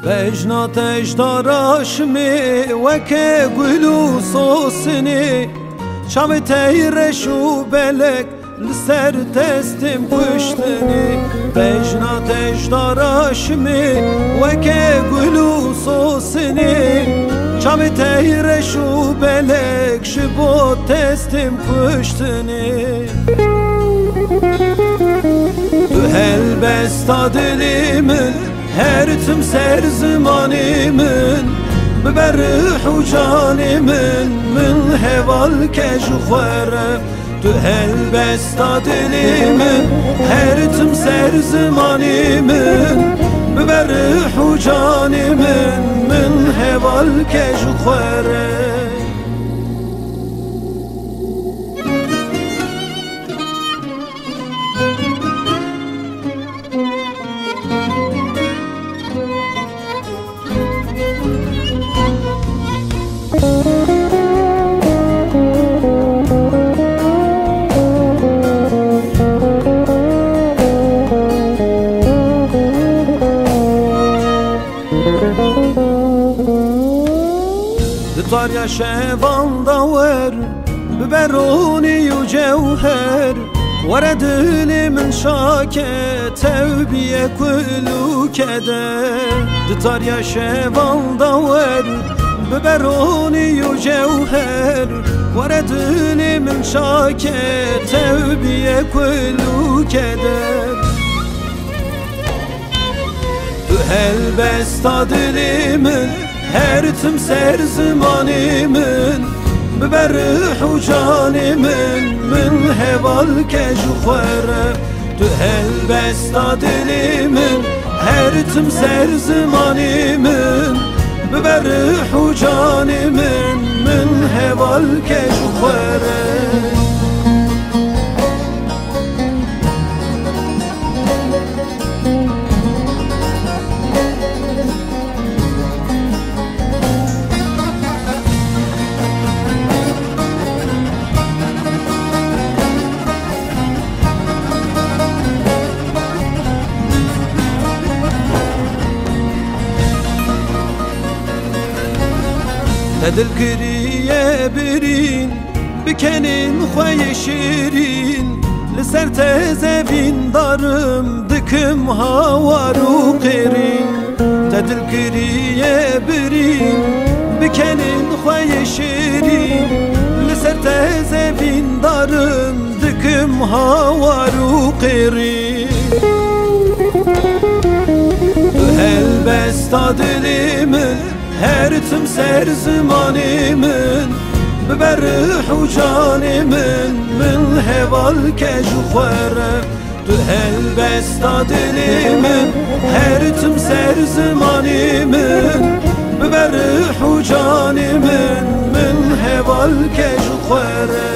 بجنات اشتراشمي وكي قلو صوصني شام تيرش وبلك لسر تستم كشتني بجنات اشتراشمي وكي قلو صوصني شام تيرش وبلك شبو تستم كشتني تو هالبستا دليمن her tüm ser zamanımın ببرح وجانمن من heval keşfere Tu helbesta dilimin her tüm ser zamanımın ببرح وجانمن من heval keşfere دار يا شيفان دور ببروني وجوهر ورد لي من شاكة توبية كل كدر دار يا شيفان دور ببروني وجوهر ورد لي من شاكة توبية كل كدر هالبستا دليمن her tüm ser zamanımın ببرح وجانمن من heval keşfere Tu helbesta dilimin her tüm ser zamanımın ببرح وجانمن من heval keşfere تدل كريه برين بكنين خوي شيرين لسر تزبين دارم دكم هوار وقرين تدل كريه برين بكنين خوي شيرين لسر تزبين دارم دكم هوار وقرين هالبستا دليمن her tüm ser zamanımın ببرح وجانمن من heval keşfere Tu helbesta dilimin her tüm ser zamanımın ببرح وجانمن من heval keşfere